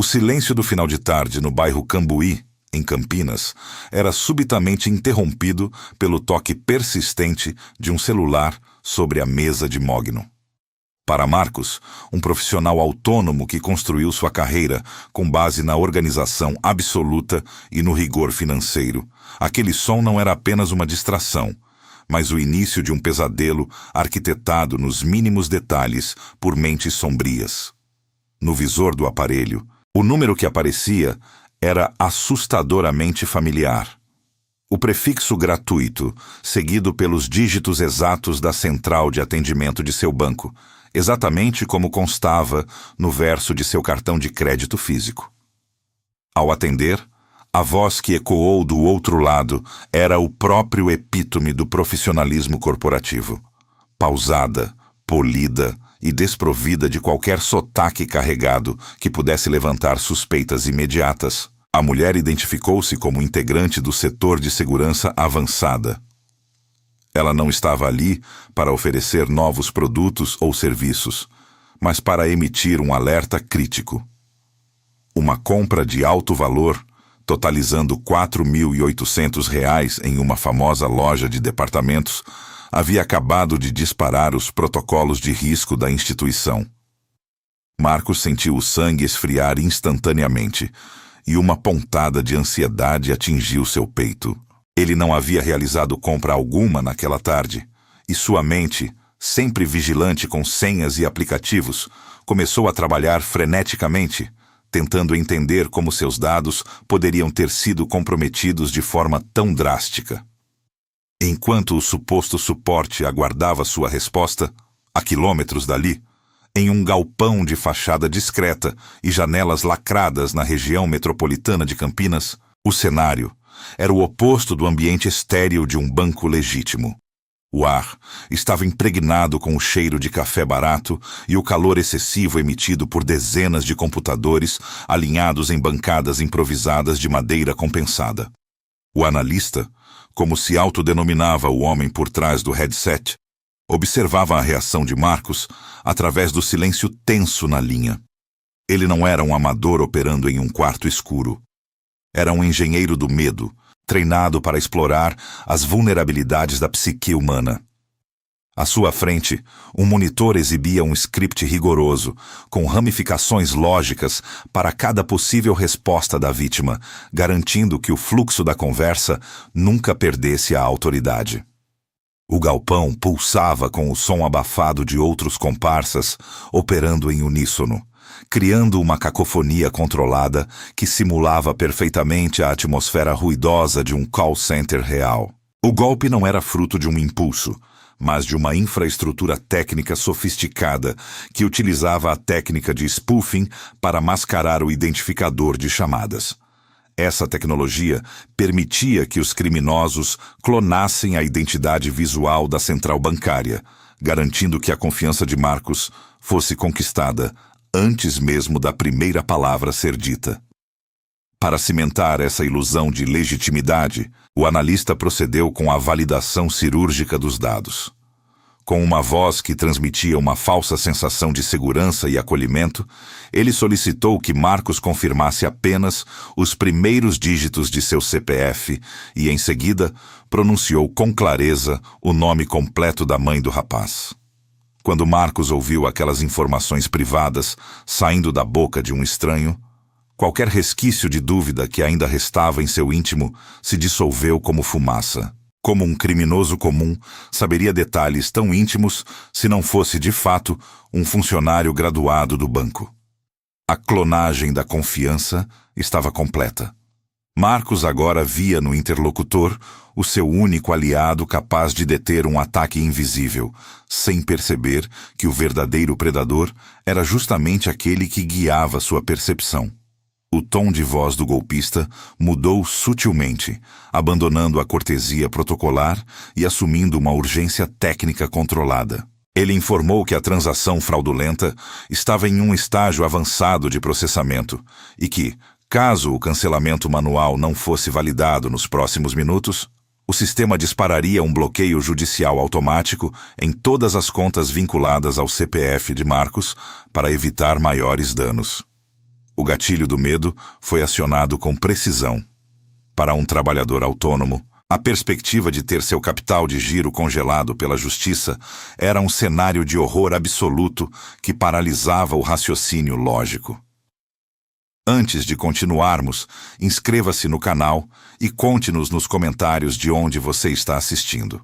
O silêncio do final de tarde no bairro Cambuí, em Campinas, era subitamente interrompido pelo toque persistente de um celular sobre a mesa de Mogno. Para Marcos, um profissional autônomo que construiu sua carreira com base na organização absoluta e no rigor financeiro, aquele som não era apenas uma distração, mas o início de um pesadelo arquitetado nos mínimos detalhes por mentes sombrias. No visor do aparelho, o número que aparecia era assustadoramente familiar. O prefixo gratuito, seguido pelos dígitos exatos da central de atendimento de seu banco, exatamente como constava no verso de seu cartão de crédito físico. Ao atender, a voz que ecoou do outro lado era o próprio epítome do profissionalismo corporativo. Pausada, polida e desprovida de qualquer sotaque carregado que pudesse levantar suspeitas imediatas, a mulher identificou-se como integrante do setor de segurança avançada. Ela não estava ali para oferecer novos produtos ou serviços, mas para emitir um alerta crítico. Uma compra de alto valor, totalizando R$ 4.800 em uma famosa loja de departamentos, havia acabado de disparar os protocolos de risco da instituição. Marcos sentiu o sangue esfriar instantaneamente e uma pontada de ansiedade atingiu seu peito. Ele não havia realizado compra alguma naquela tarde, e sua mente, sempre vigilante com senhas e aplicativos, começou a trabalhar freneticamente, tentando entender como seus dados poderiam ter sido comprometidos de forma tão drástica. Enquanto o suposto suporte aguardava sua resposta, a quilômetros dali, em um galpão de fachada discreta e janelas lacradas na região metropolitana de Campinas, o cenário era o oposto do ambiente estéril de um banco legítimo. O ar estava impregnado com o cheiro de café barato e o calor excessivo emitido por dezenas de computadores alinhados em bancadas improvisadas de madeira compensada. O analista, como se autodenominava o homem por trás do headset, observava a reação de Marcos através do silêncio tenso na linha. Ele não era um amador operando em um quarto escuro. Era um engenheiro do medo, treinado para explorar as vulnerabilidades da psique humana. À sua frente, um monitor exibia um script rigoroso, com ramificações lógicas para cada possível resposta da vítima, garantindo que o fluxo da conversa nunca perdesse a autoridade. O galpão pulsava com o som abafado de outros comparsas operando em uníssono, criando uma cacofonia controlada que simulava perfeitamente a atmosfera ruidosa de um call center real. O golpe não era fruto de um impulso, mas de uma infraestrutura técnica sofisticada que utilizava a técnica de spoofing para mascarar o identificador de chamadas. Essa tecnologia permitia que os criminosos clonassem a identidade visual da central bancária, garantindo que a confiança de Marcos fosse conquistada antes mesmo da primeira palavra ser dita. Para cimentar essa ilusão de legitimidade, o analista procedeu com a validação cirúrgica dos dados. Com uma voz que transmitia uma falsa sensação de segurança e acolhimento, ele solicitou que Marcos confirmasse apenas os primeiros dígitos de seu CPF e, em seguida, pronunciou com clareza o nome completo da mãe do rapaz. Quando Marcos ouviu aquelas informações privadas saindo da boca de um estranho, qualquer resquício de dúvida que ainda restava em seu íntimo se dissolveu como fumaça. Como um criminoso comum saberia detalhes tão íntimos se não fosse, de fato, um funcionário graduado do banco? A clonagem da confiança estava completa. Marcos agora via no interlocutor o seu único aliado capaz de deter um ataque invisível, sem perceber que o verdadeiro predador era justamente aquele que guiava sua percepção. O tom de voz do golpista mudou sutilmente, abandonando a cortesia protocolar e assumindo uma urgência técnica controlada. Ele informou que a transação fraudulenta estava em um estágio avançado de processamento e que, caso o cancelamento manual não fosse validado nos próximos minutos, o sistema dispararia um bloqueio judicial automático em todas as contas vinculadas ao CPF de Marcos para evitar maiores danos. O gatilho do medo foi acionado com precisão. Para um trabalhador autônomo, a perspectiva de ter seu capital de giro congelado pela justiça era um cenário de horror absoluto que paralisava o raciocínio lógico. Antes de continuarmos, inscreva-se no canal e conte-nos nos comentários de onde você está assistindo.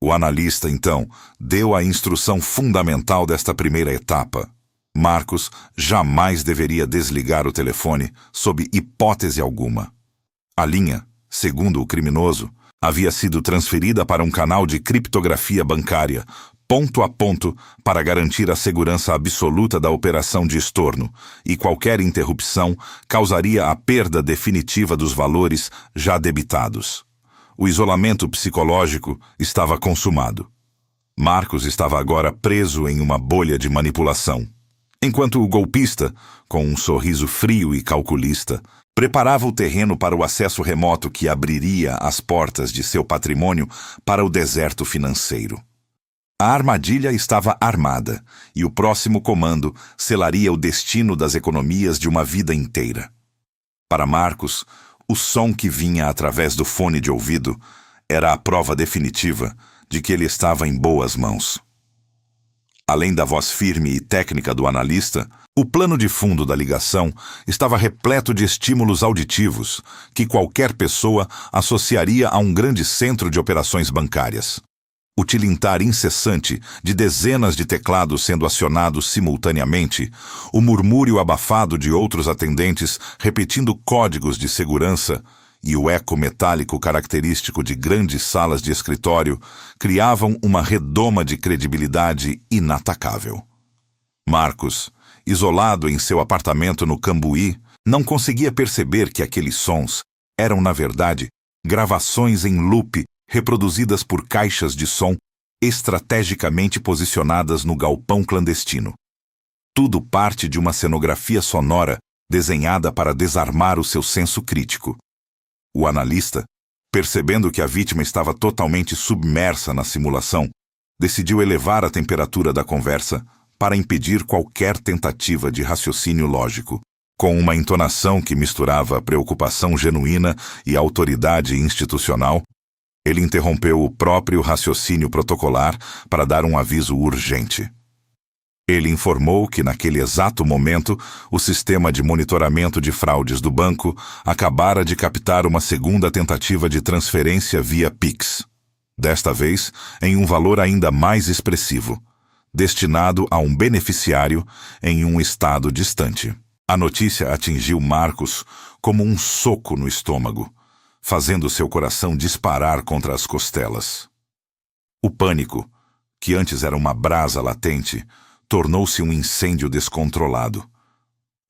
O analista, então, deu a instrução fundamental desta primeira etapa. Marcos jamais deveria desligar o telefone sob hipótese alguma. A linha, segundo o criminoso, havia sido transferida para um canal de criptografia bancária, ponto a ponto, para garantir a segurança absoluta da operação de estorno, e qualquer interrupção causaria a perda definitiva dos valores já debitados. O isolamento psicológico estava consumado. Marcos estava agora preso em uma bolha de manipulação. Enquanto o golpista, com um sorriso frio e calculista, preparava o terreno para o acesso remoto que abriria as portas de seu patrimônio para o deserto financeiro. A armadilha estava armada, e o próximo comando selaria o destino das economias de uma vida inteira. Para Marcos, o som que vinha através do fone de ouvido era a prova definitiva de que ele estava em boas mãos. Além da voz firme e técnica do analista, o plano de fundo da ligação estava repleto de estímulos auditivos que qualquer pessoa associaria a um grande centro de operações bancárias. O tilintar incessante de dezenas de teclados sendo acionados simultaneamente, o murmúrio abafado de outros atendentes repetindo códigos de segurança e o eco metálico característico de grandes salas de escritório criavam uma redoma de credibilidade inatacável. Marcos, isolado em seu apartamento no Cambuí, não conseguia perceber que aqueles sons eram, na verdade, gravações em loop reproduzidas por caixas de som estrategicamente posicionadas no galpão clandestino. Tudo parte de uma cenografia sonora desenhada para desarmar o seu senso crítico. O analista, percebendo que a vítima estava totalmente submersa na simulação, decidiu elevar a temperatura da conversa para impedir qualquer tentativa de raciocínio lógico. Com uma entonação que misturava preocupação genuína e autoridade institucional, ele interrompeu o próprio raciocínio protocolar para dar um aviso urgente. Ele informou que, naquele exato momento, o sistema de monitoramento de fraudes do banco acabara de captar uma segunda tentativa de transferência via Pix. Desta vez, em um valor ainda mais expressivo, destinado a um beneficiário em um estado distante. A notícia atingiu Marcos como um soco no estômago, fazendo seu coração disparar contra as costelas. O pânico, que antes era uma brasa latente, tornou-se um incêndio descontrolado.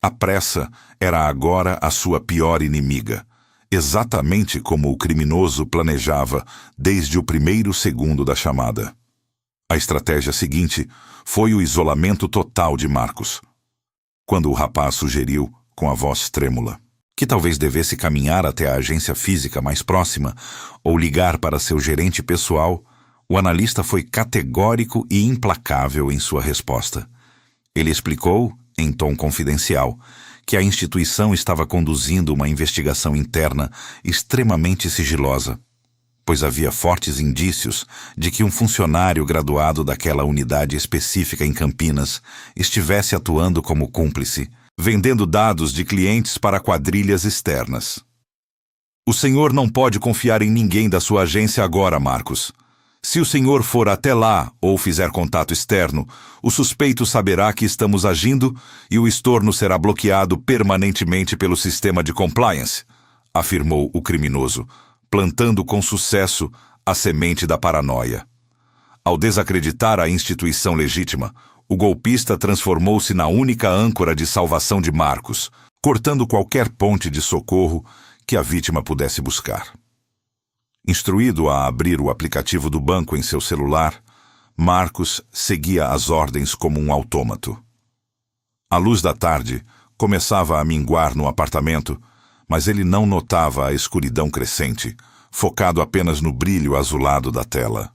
A pressa era agora a sua pior inimiga, exatamente como o criminoso planejava desde o primeiro segundo da chamada. A estratégia seguinte foi o isolamento total de Marcos. Quando o rapaz sugeriu, com a voz trêmula, que talvez devesse caminhar até a agência física mais próxima ou ligar para seu gerente pessoal, o analista foi categórico e implacável em sua resposta. Ele explicou, em tom confidencial, que a instituição estava conduzindo uma investigação interna extremamente sigilosa, pois havia fortes indícios de que um funcionário graduado daquela unidade específica em Campinas estivesse atuando como cúmplice, vendendo dados de clientes para quadrilhas externas. O senhor não pode confiar em ninguém da sua agência agora, Marcos. Se o senhor for até lá ou fizer contato externo, o suspeito saberá que estamos agindo e o estorno será bloqueado permanentemente pelo sistema de compliance, afirmou o criminoso, plantando com sucesso a semente da paranoia. Ao desacreditar a instituição legítima, o golpista transformou-se na única âncora de salvação de Marcos, cortando qualquer ponte de socorro que a vítima pudesse buscar. Instruído a abrir o aplicativo do banco em seu celular, Marcos seguia as ordens como um autômato. A luz da tarde começava a minguar no apartamento, mas ele não notava a escuridão crescente, focado apenas no brilho azulado da tela.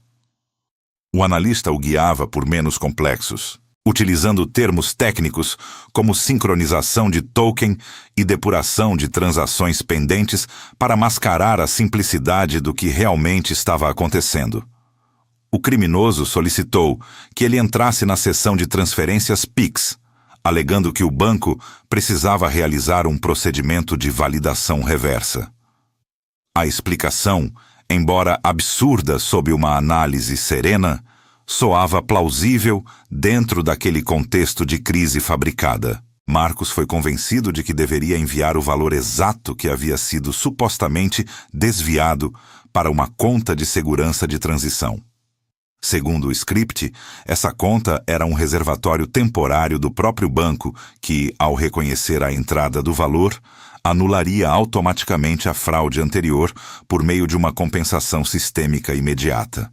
O analista o guiava por menos complexos, utilizando termos técnicos como sincronização de token e depuração de transações pendentes para mascarar a simplicidade do que realmente estava acontecendo. O criminoso solicitou que ele entrasse na seção de transferências Pix, alegando que o banco precisava realizar um procedimento de validação reversa. A explicação, embora absurda sob uma análise serena, soava plausível dentro daquele contexto de crise fabricada. Marcos foi convencido de que deveria enviar o valor exato que havia sido supostamente desviado para uma conta de segurança de transição. Segundo o script, essa conta era um reservatório temporário do próprio banco que, ao reconhecer a entrada do valor, anularia automaticamente a fraude anterior por meio de uma compensação sistêmica imediata.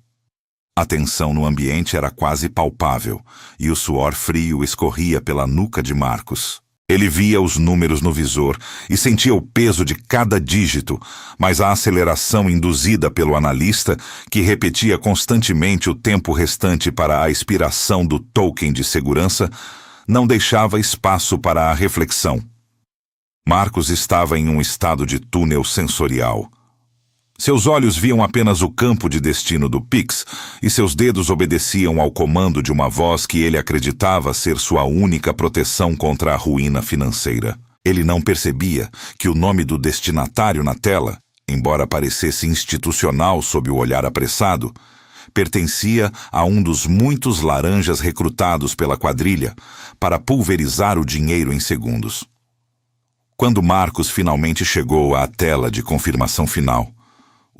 A tensão no ambiente era quase palpável e o suor frio escorria pela nuca de Marcos. Ele via os números no visor e sentia o peso de cada dígito, mas a aceleração induzida pelo analista, que repetia constantemente o tempo restante para a expiração do token de segurança, não deixava espaço para a reflexão. Marcos estava em um estado de túnel sensorial. Seus olhos viam apenas o campo de destino do Pix e seus dedos obedeciam ao comando de uma voz que ele acreditava ser sua única proteção contra a ruína financeira. Ele não percebia que o nome do destinatário na tela, embora parecesse institucional sob o olhar apressado, pertencia a um dos muitos laranjas recrutados pela quadrilha para pulverizar o dinheiro em segundos. Quando Marcos finalmente chegou à tela de confirmação final,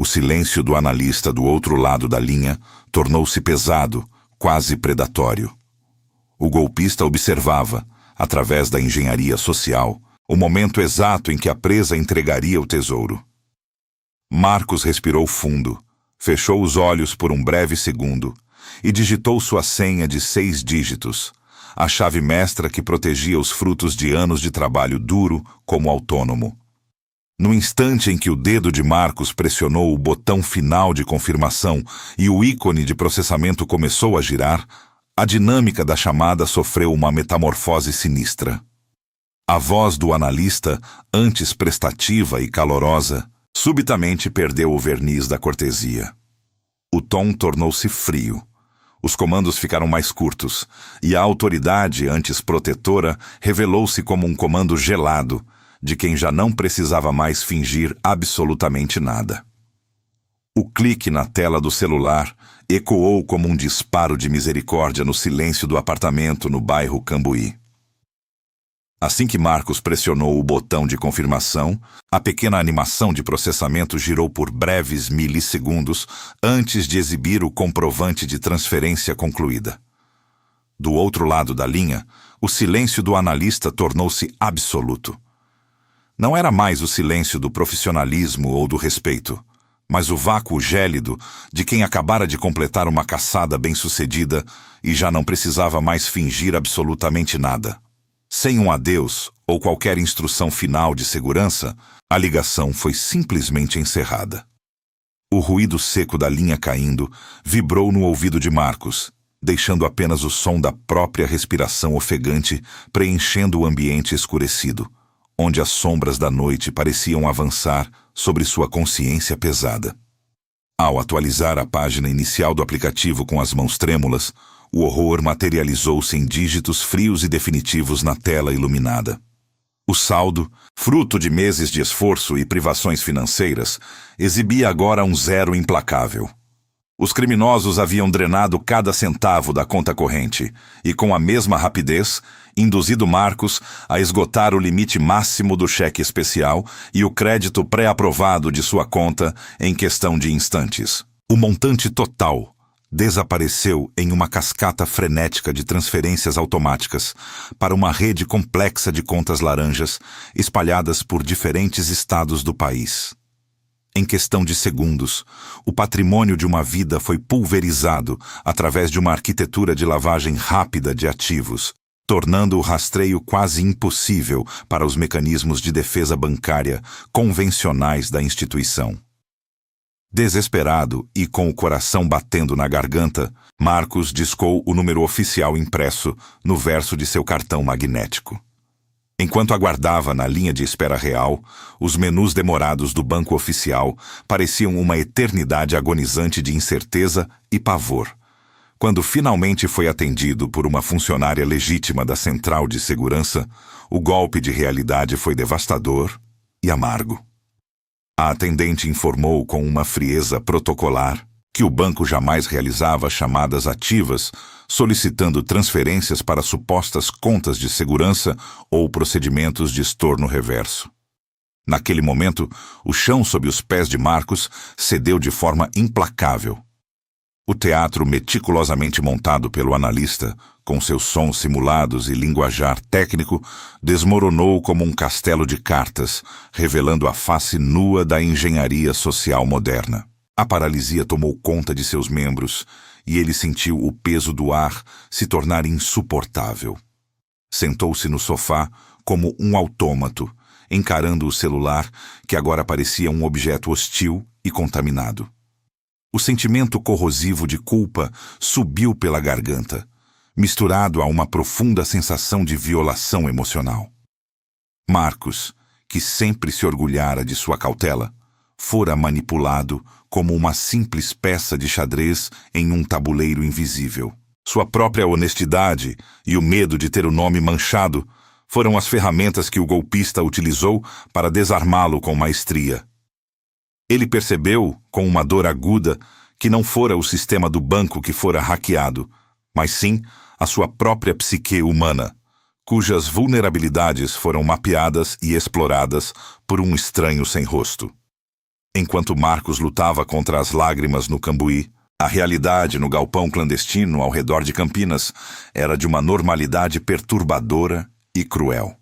o silêncio do analista do outro lado da linha tornou-se pesado, quase predatório. O golpista observava, através da engenharia social, o momento exato em que a presa entregaria o tesouro. Marcos respirou fundo, fechou os olhos por um breve segundo e digitou sua senha de 6 dígitos, a chave mestra que protegia os frutos de anos de trabalho duro como autônomo. No instante em que o dedo de Marcos pressionou o botão final de confirmação e o ícone de processamento começou a girar, a dinâmica da chamada sofreu uma metamorfose sinistra. A voz do analista, antes prestativa e calorosa, subitamente perdeu o verniz da cortesia. O tom tornou-se frio. Os comandos ficaram mais curtos, e a autoridade, antes protetora, revelou-se como um comando gelado, de quem já não precisava mais fingir absolutamente nada. O clique na tela do celular ecoou como um disparo de misericórdia no silêncio do apartamento no bairro Cambuí. Assim que Marcos pressionou o botão de confirmação, a pequena animação de processamento girou por breves milissegundos antes de exibir o comprovante de transferência concluída. Do outro lado da linha, o silêncio do analista tornou-se absoluto. Não era mais o silêncio do profissionalismo ou do respeito, mas o vácuo gélido de quem acabara de completar uma caçada bem-sucedida e já não precisava mais fingir absolutamente nada. Sem um adeus ou qualquer instrução final de segurança, a ligação foi simplesmente encerrada. O ruído seco da linha caindo vibrou no ouvido de Marcos, deixando apenas o som da própria respiração ofegante preenchendo o ambiente escurecido, onde as sombras da noite pareciam avançar sobre sua consciência pesada. Ao atualizar a página inicial do aplicativo com as mãos trêmulas, o horror materializou-se em dígitos frios e definitivos na tela iluminada. O saldo, fruto de meses de esforço e privações financeiras, exibia agora um zero implacável. Os criminosos haviam drenado cada centavo da conta corrente e, com a mesma rapidez, induzido Marcos a esgotar o limite máximo do cheque especial e o crédito pré-aprovado de sua conta em questão de instantes. O montante total desapareceu em uma cascata frenética de transferências automáticas para uma rede complexa de contas laranjas espalhadas por diferentes estados do país. Em questão de segundos, o patrimônio de uma vida foi pulverizado através de uma arquitetura de lavagem rápida de ativos, tornando o rastreio quase impossível para os mecanismos de defesa bancária convencionais da instituição. Desesperado e com o coração batendo na garganta, Marcos discou o número oficial impresso no verso de seu cartão magnético. Enquanto aguardava na linha de espera real, os menus demorados do banco oficial pareciam uma eternidade agonizante de incerteza e pavor. Quando finalmente foi atendido por uma funcionária legítima da central de segurança, o golpe de realidade foi devastador e amargo. A atendente informou com uma frieza protocolar que o banco jamais realizava chamadas ativas solicitando transferências para supostas contas de segurança ou procedimentos de estorno reverso. Naquele momento, o chão sob os pés de Marcos cedeu de forma implacável. O teatro meticulosamente montado pelo analista, com seus sons simulados e linguajar técnico, desmoronou como um castelo de cartas, revelando a face nua da engenharia social moderna. A paralisia tomou conta de seus membros e ele sentiu o peso do ar se tornar insuportável. Sentou-se no sofá como um autômato, encarando o celular que agora parecia um objeto hostil e contaminado. O sentimento corrosivo de culpa subiu pela garganta, misturado a uma profunda sensação de violação emocional. Marcos, que sempre se orgulhara de sua cautela, fora manipulado como uma simples peça de xadrez em um tabuleiro invisível. Sua própria honestidade e o medo de ter o nome manchado foram as ferramentas que o golpista utilizou para desarmá-lo com maestria. Ele percebeu, com uma dor aguda, que não fora o sistema do banco que fora hackeado, mas sim a sua própria psique humana, cujas vulnerabilidades foram mapeadas e exploradas por um estranho sem rosto. Enquanto Marcos lutava contra as lágrimas no Cambuí, a realidade no galpão clandestino ao redor de Campinas era de uma normalidade perturbadora e cruel.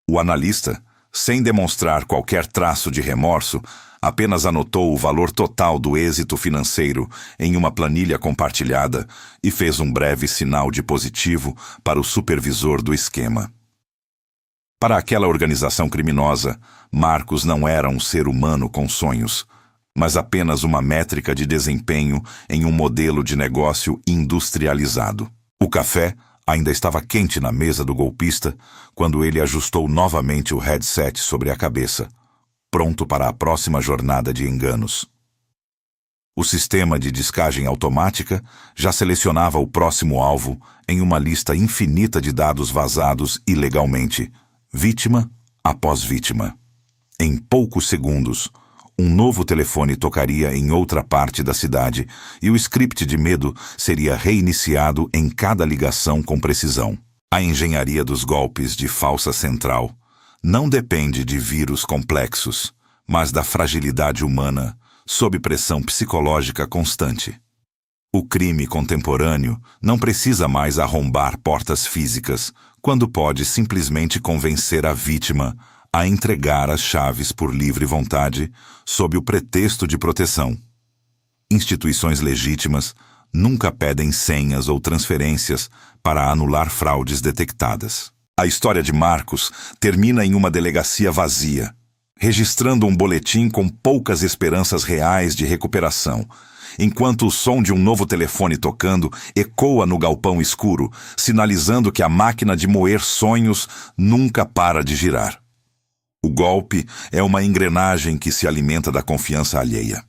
O analista, sem demonstrar qualquer traço de remorso, apenas anotou o valor total do êxito financeiro em uma planilha compartilhada e fez um breve sinal de positivo para o supervisor do esquema. Para aquela organização criminosa, Marcos não era um ser humano com sonhos, mas apenas uma métrica de desempenho em um modelo de negócio industrializado. O café ainda estava quente na mesa do golpista quando ele ajustou novamente o headset sobre a cabeça, pronto para a próxima jornada de enganos. O sistema de descagem automática já selecionava o próximo alvo em uma lista infinita de dados vazados ilegalmente, vítima após vítima. Em poucos segundos, um novo telefone tocaria em outra parte da cidade e o script de medo seria reiniciado em cada ligação com precisão. A engenharia dos golpes de falsa central não depende de vírus complexos, mas da fragilidade humana sob pressão psicológica constante. O crime contemporâneo não precisa mais arrombar portas físicas quando pode simplesmente convencer a vítima a entregar as chaves por livre vontade sob o pretexto de proteção. Instituições legítimas nunca pedem senhas ou transferências para anular fraudes detectadas. A história de Marcos termina em uma delegacia vazia, registrando um boletim com poucas esperanças reais de recuperação, enquanto o som de um novo telefone tocando ecoa no galpão escuro, sinalizando que a máquina de moer sonhos nunca para de girar. O golpe é uma engrenagem que se alimenta da confiança alheia.